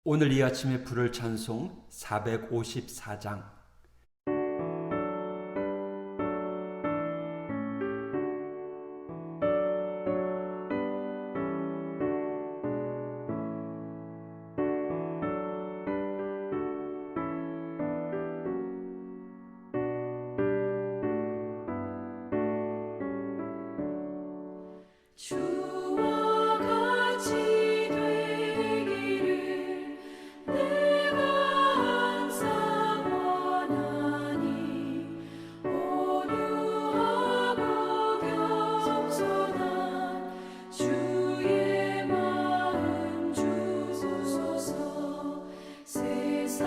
오늘 이 아침에 부를 찬송 454장. 주와 같이 되기를 내가 항상 원하니 온유하고 겸손한 주의 마음 주소서. 세상에서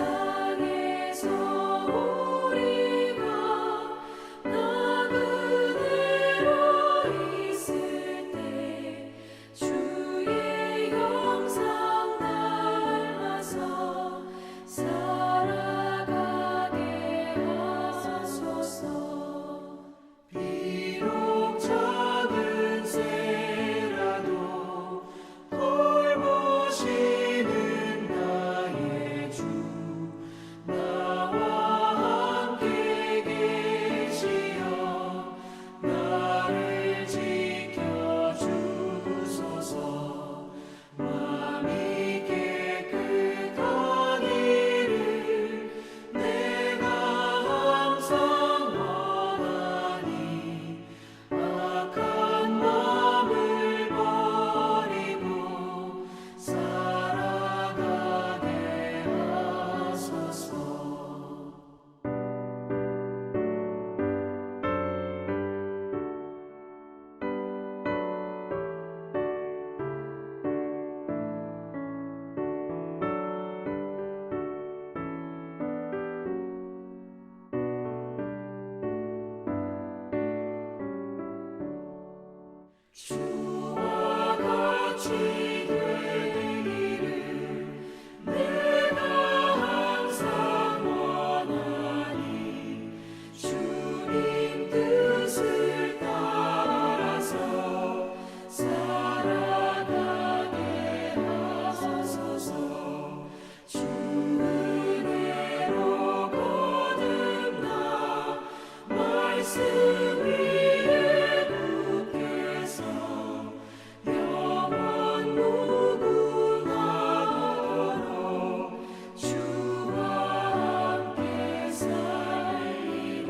우리가 나 그대로 있을 때 주의 형상 닮아서 살아가게 하소서. 비록 작은 새라도 돌보시는 나의 주 나와 함께 계시어 나를 지켜주소서. 마음이 깨끗하기를 내가 항상 원하니 악한 마음을 버리고 살아가게 하소서. 주와 같이 되기를 내가 항상 원하니 주님 뜻을 따라서 살아가게 하소서. 주 은혜로 거듭나 말씀 위에 굳게서 영원 무궁하도록 주와 함께 살리라.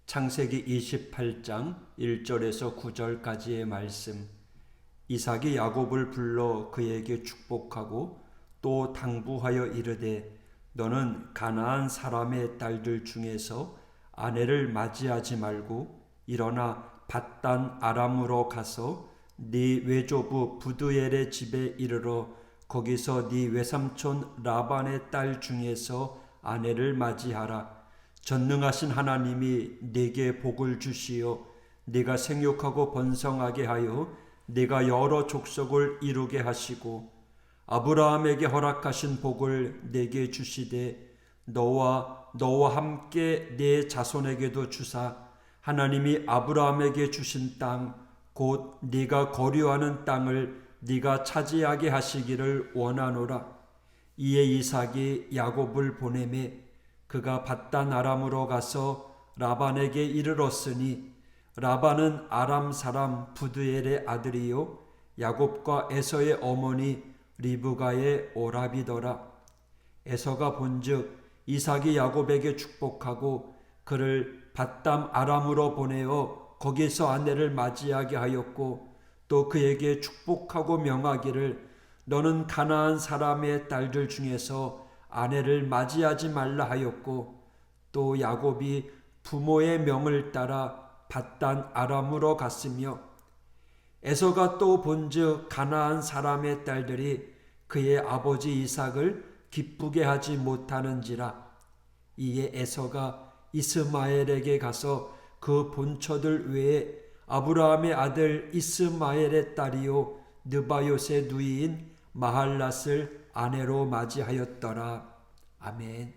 창세기 28장 1절에서 9절까지의 말씀. 이삭이 야곱을 불러 그에게 축복하고 또 당부하여 이르되 너는 가나안 사람의 딸들 중에서 아내를 맞이하지 말고 일어나 밧단 아람으로 가서 네 외조부 부두엘의 집에 이르러 거기서 네 외삼촌 라반의 딸 중에서 아내를 맞이하라. 전능하신 하나님이 네게 복을 주시어 네가 생육하고 번성하게 하여 네가 여러 족속을 이루게 하시고 아브라함에게 허락하신 복을 네게 주시되 너와 함께 네 자손에게도 주사 하나님이 아브라함에게 주신 땅 곧 네가 거류하는 땅을 네가 차지하게 하시기를 원하노라. 이에 이삭이 야곱을 보내매 그가 밧단 아람으로 가서 라반에게 이르렀으니 라반은 아람 사람 부드엘의 아들이요 야곱과 에서의 어머니 리브가의 오라비더라. 에서가 본즉 이삭이 야곱에게 축복하고 그를 밧담 아람으로 보내어 거기서 아내를 맞이하게 하였고 또 그에게 축복하고 명하기를 너는 가나안 사람의 딸들 중에서 아내를 맞이하지 말라 하였고 또 야곱이 부모의 명을 따라 밧단 아람으로 갔으며 에서가 또 본즉 가나안 사람의 딸들이 그의 아버지 이삭을 기쁘게 하지 못하는지라. 이에 에서가 이스마엘에게 가서 그 본처들 외에 아브라함의 아들 이스마엘의 딸이요 느바요의 누이인 마할랏을 아내로 맞이하였더라. 아멘.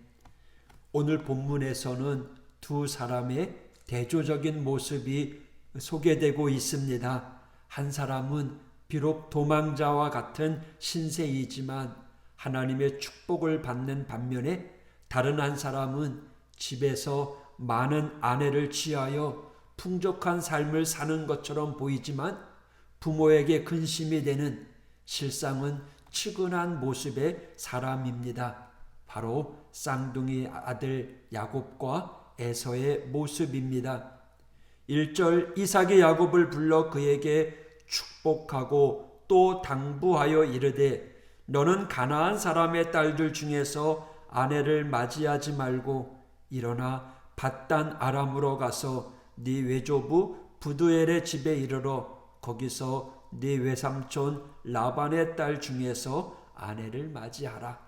오늘 본문에서는 두 사람의 대조적인 모습이 소개되고 있습니다. 한 사람은 비록 도망자와 같은 신세이지만 하나님의 축복을 받는 반면에 다른 한 사람은 집에서 많은 아내를 취하여 풍족한 삶을 사는 것처럼 보이지만 부모에게 근심이 되는 실상은 측은한 모습의 사람입니다. 바로 쌍둥이 아들 야곱과 에서의 모습입니다. 1절 이삭이 야곱을 불러 그에게 축복하고 또 당부하여 이르되 너는 가나안 사람의 딸들 중에서 아내를 맞이하지 말고 일어나 밧단 아람으로 가서 네 외조부 부두엘의 집에 이르러 거기서 네 외삼촌 라반의 딸 중에서 아내를 맞이하라.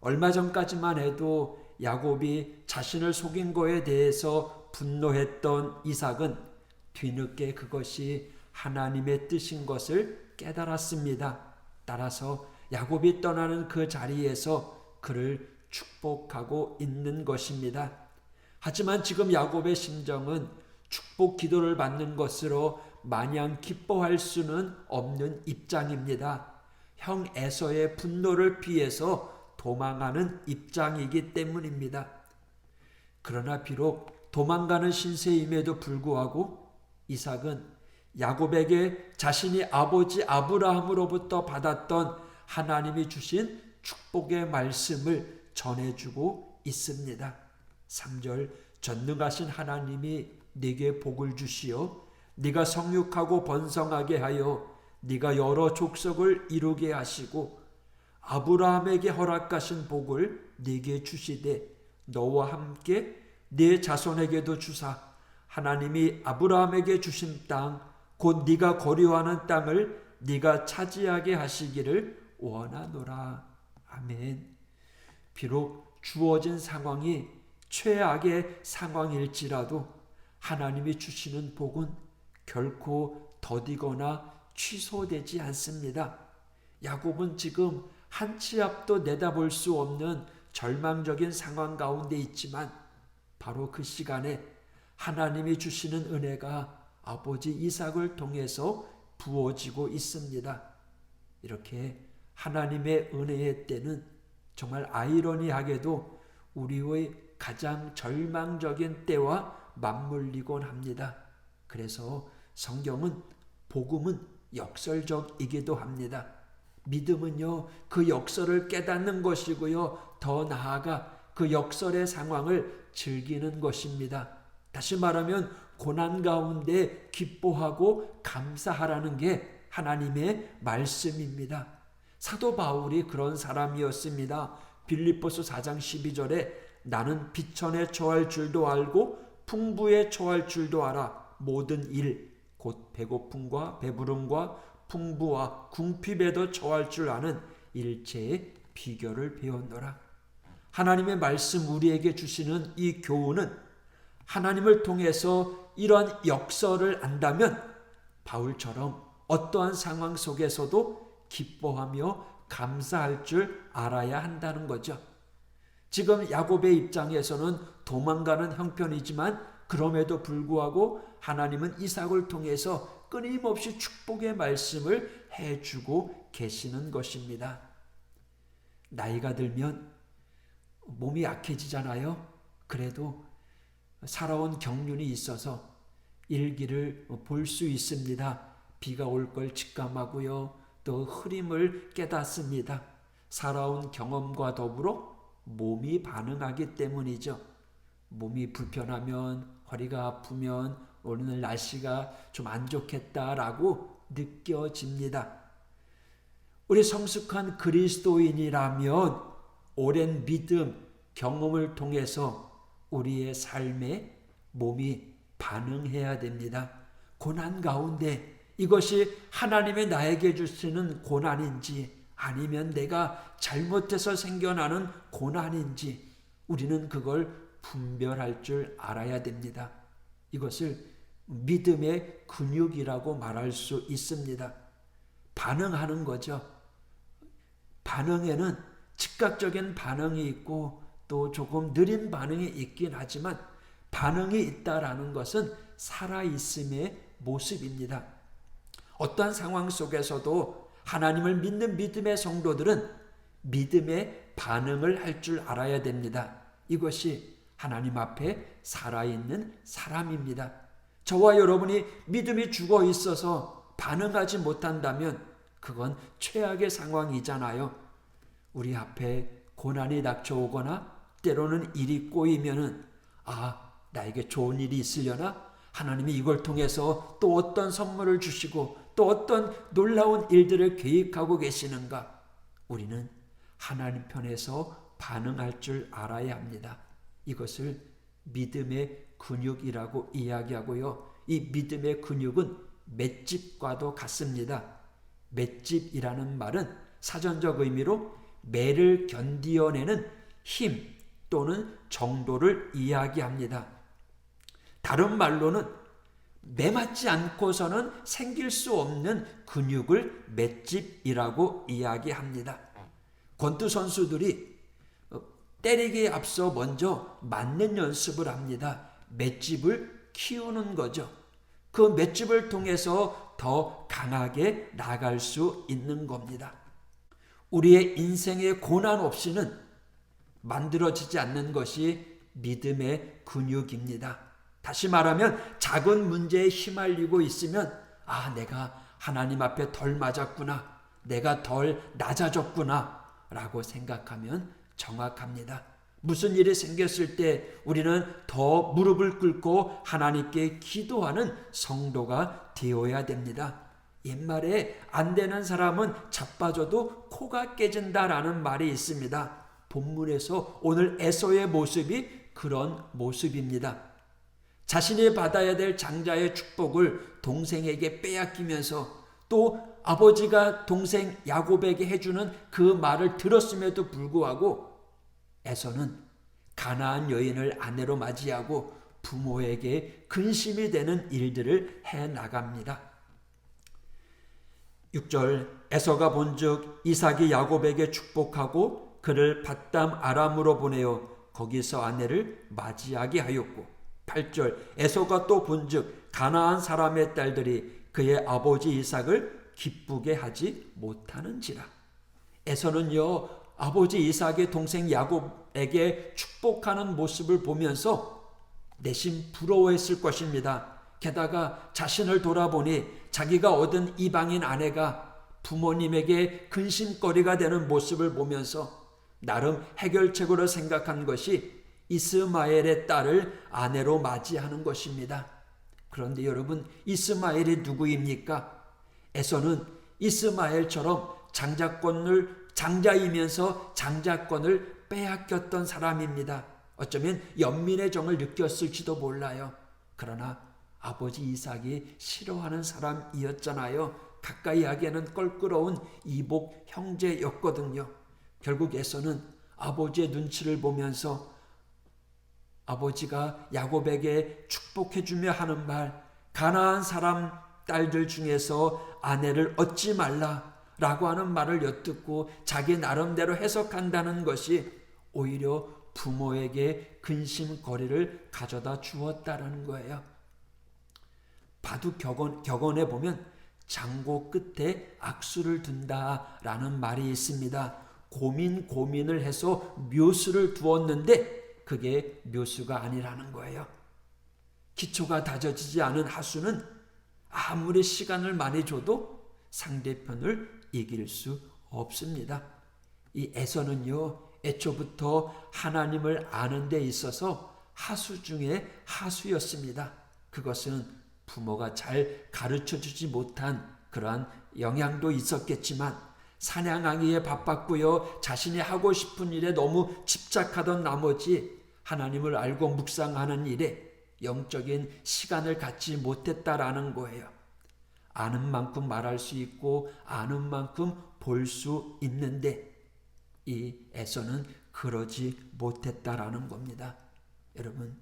얼마 전까지만 해도 야곱이 자신을 속인 거에 대해서 분노했던 이삭은 뒤늦게 그것이 하나님의 뜻인 것을 깨달았습니다. 따라서 야곱이 떠나는 그 자리에서 그를 축복하고 있는 것입니다. 하지만 지금 야곱의 심정은 축복 기도를 받는 것으로 마냥 기뻐할 수는 없는 입장입니다. 형 에서의 분노를 피해서 도망하는 입장이기 때문입니다. 그러나 비록 도망가는 신세임에도 불구하고 이삭은 야곱에게 자신이 아버지 아브라함으로부터 받았던 하나님이 주신 축복의 말씀을 전해주고 있습니다. 3절 전능하신 하나님이 네게 복을 주시어 네가 성육하고 번성하게 하여 네가 여러 족속을 이루게 하시고 아브라함에게 허락하신 복을 네게 주시되 너와 함께 네 자손에게도 주사 하나님이 아브라함에게 주신 땅 곧 네가 거류하는 땅을 네가 차지하게 하시기를 원하노라. 아멘. 비록 주어진 상황이 최악의 상황일지라도 하나님이 주시는 복은 결코 더디거나 취소되지 않습니다. 야곱은 지금 한 치 앞도 내다볼 수 없는 절망적인 상황 가운데 있지만 바로 그 시간에 하나님이 주시는 은혜가 아버지 이삭을 통해서 부어지고 있습니다. 이렇게 하나님의 은혜의 때는 정말 아이러니하게도 우리의 가장 절망적인 때와 맞물리곤 합니다. 그래서 성경은 복음은 역설적이기도 합니다. 믿음은요, 그 역설을 깨닫는 것이고요, 더 나아가 그 역설의 상황을 즐기는 것입니다. 다시 말하면 고난 가운데 기뻐하고 감사하라는 게 하나님의 말씀입니다. 사도 바울이 그런 사람이었습니다. 빌립보서 4장 12절에 나는 비천에 처할 줄도 알고 풍부에 처할 줄도 알아. 모든 일, 곧 배고픔과 배부름과 풍부와 궁핍에도 처할 줄 아는 일체의 비결을 배웠노라. 하나님의 말씀 우리에게 주시는 이 교훈은 하나님을 통해서 이러한 역설을 안다면 바울처럼 어떠한 상황 속에서도 기뻐하며 감사할 줄 알아야 한다는 거죠. 지금 야곱의 입장에서는 도망가는 형편이지만 그럼에도 불구하고 하나님은 이삭을 통해서 끊임없이 축복의 말씀을 해주고 계시는 것입니다. 나이가 들면 몸이 약해지잖아요. 그래도 살아온 경륜이 있어서 일기를 볼 수 있습니다. 비가 올 걸 직감하고요. 또 흐림을 깨닫습니다. 살아온 경험과 더불어 몸이 반응하기 때문이죠. 몸이 불편하면, 허리가 아프면 오늘 날씨가 좀 안 좋겠다라고 느껴집니다. 우리 성숙한 그리스도인이라면 오랜 믿음, 경험을 통해서 우리의 삶에 몸이 반응해야 됩니다. 고난 가운데 이것이 하나님의 나에게 주시는 고난인지 아니면 내가 잘못해서 생겨나는 고난인지 우리는 그걸 분별할 줄 알아야 됩니다. 이것을 믿음의 근육이라고 말할 수 있습니다. 반응하는 거죠. 반응에는 즉각적인 반응이 있고 또 조금 느린 반응이 있긴 하지만 반응이 있다라는 것은 살아있음의 모습입니다. 어떠한 상황 속에서도 하나님을 믿는 믿음의 성도들은 믿음의 반응을 할 줄 알아야 됩니다. 이것이 하나님 앞에 살아있는 사람입니다. 저와 여러분이 믿음이 죽어 있어서 반응하지 못한다면 그건 최악의 상황이잖아요. 우리 앞에 고난이 닥쳐오거나 때로는 일이 꼬이면은 나에게 좋은 일이 있으려나? 하나님이 이걸 통해서 또 어떤 선물을 주시고 또 어떤 놀라운 일들을 계획하고 계시는가? 우리는 하나님 편에서 반응할 줄 알아야 합니다. 이것을 믿음의 근육이라고 이야기하고요. 이 믿음의 근육은 맷집과도 같습니다. 맷집이라는 말은 사전적 의미로 매를 견디어내는 힘 또는 정도를 이야기합니다. 다른 말로는 매맞지 않고서는 생길 수 없는 근육을 맷집이라고 이야기합니다. 권투 선수들이 때리기에 앞서 먼저 맞는 연습을 합니다. 맷집을 키우는 거죠. 그 맷집을 통해서 더 강하게 나갈 수 있는 겁니다. 우리의 인생의 고난 없이는 만들어지지 않는 것이 믿음의 근육입니다. 다시 말하면 작은 문제에 휘말리고 있으면 내가 하나님 앞에 덜 맞았구나, 내가 덜 낮아졌구나 라고 생각하면 정확합니다. 무슨 일이 생겼을 때 우리는 더 무릎을 꿇고 하나님께 기도하는 성도가 되어야 됩니다. 옛말에 안 되는 사람은 자빠져도 코가 깨진다라는 말이 있습니다. 본문에서 오늘 에서의 모습이 그런 모습입니다. 자신이 받아야 될 장자의 축복을 동생에게 빼앗기면서 또 아버지가 동생 야곱에게 해주는 그 말을 들었음에도 불구하고 에서는 가나안 여인을 아내로 맞이하고 부모에게 근심이 되는 일들을 해나갑니다. 6절 에서가 본즉 이삭이 야곱에게 축복하고 그를 밧담 아람으로 보내어 거기서 아내를 맞이하게 하였고 8절 에서가 또 본즉 가나안 사람의 딸들이 그의 아버지 이삭을 기쁘게 하지 못하는지라. 에서는요 아버지 이삭의 동생 야곱에게 축복하는 모습을 보면서 내심 부러워했을 것입니다. 게다가 자신을 돌아보니 자기가 얻은 이방인 아내가 부모님에게 근심거리가 되는 모습을 보면서 나름 해결책으로 생각한 것이 이스마엘의 딸을 아내로 맞이하는 것입니다. 그런데 여러분, 이스마엘이 누구입니까? 에서는 이스마엘처럼 장자이면서 장자권을 빼앗겼던 사람입니다. 어쩌면 연민의 정을 느꼈을지도 몰라요. 그러나 아버지 이삭이 싫어하는 사람이었잖아요. 가까이 하기에는 껄끄러운 이복 형제였거든요. 결국 에서는 아버지의 눈치를 보면서 아버지가 야곱에게 축복해주며 하는 말, 가나안 사람 딸들 중에서 아내를 얻지 말라라고 하는 말을 엿듣고 자기 나름대로 해석한다는 것이 오히려 부모에게 근심거리를 가져다 주었다라는 거예요. 바둑 격언에 보면 장고 끝에 악수를 둔다라는 말이 있습니다. 고민을 해서 묘수를 두었는데 그게 묘수가 아니라는 거예요. 기초가 다져지지 않은 하수는 아무리 시간을 많이 줘도 상대편을 이길 수 없습니다. 이 에서는요, 애초부터 하나님을 아는 데 있어서 하수 중에 하수였습니다. 그것은 부모가 잘 가르쳐주지 못한 그러한 영향도 있었겠지만 사냥하기에 바빴고요. 자신이 하고 싶은 일에 너무 집착하던 나머지 하나님을 알고 묵상하는 일에 영적인 시간을 갖지 못했다라는 거예요. 아는 만큼 말할 수 있고 아는 만큼 볼 수 있는데 이 에서는 그러지 못했다라는 겁니다. 여러분,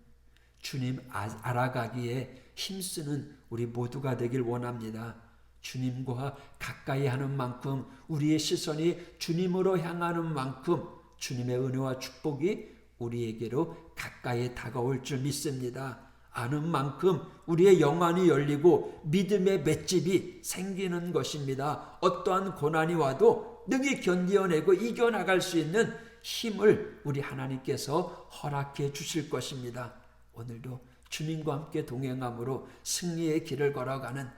주님 알아가기에 힘쓰는 우리 모두가 되길 원합니다. 주님과 가까이 하는 만큼 우리의 시선이 주님으로 향하는 만큼 주님의 은혜와 축복이 우리에게로 가까이 다가올 줄 믿습니다. 아는 만큼 우리의 영안이 열리고 믿음의 맷집이 생기는 것입니다. 어떠한 고난이 와도 능히 견디어내고 이겨나갈 수 있는 힘을 우리 하나님께서 허락해 주실 것입니다. 오늘도 주님과 함께 동행함으로 승리의 길을 걸어가는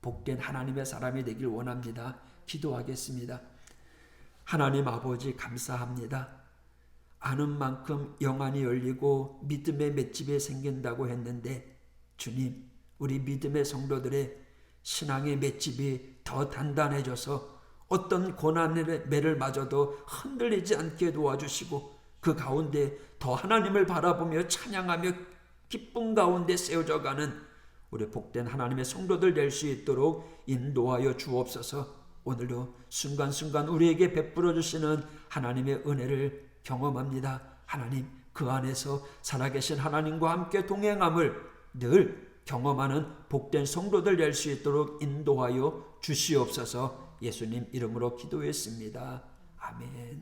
복된 하나님의 사람이 되길 원합니다. 기도하겠습니다. 하나님 아버지 감사합니다. 아는 만큼 영안이 열리고 믿음의 맷집이 생긴다고 했는데 주님, 우리 믿음의 성도들의 신앙의 맷집이 더 단단해져서 어떤 고난의 매를 맞아도 흔들리지 않게 도와주시고 그 가운데 더 하나님을 바라보며 찬양하며 기쁨 가운데 세워져가는 우리 복된 하나님의 성도들 될 수 있도록 인도하여 주옵소서. 오늘도 순간순간 우리에게 베풀어 주시는 하나님의 은혜를 경험합니다. 하나님, 그 안에서 살아계신 하나님과 함께 동행함을 늘 경험하는 복된 성도들 될 수 있도록 인도하여 주시옵소서. 예수님 이름으로 기도했습니다. 아멘.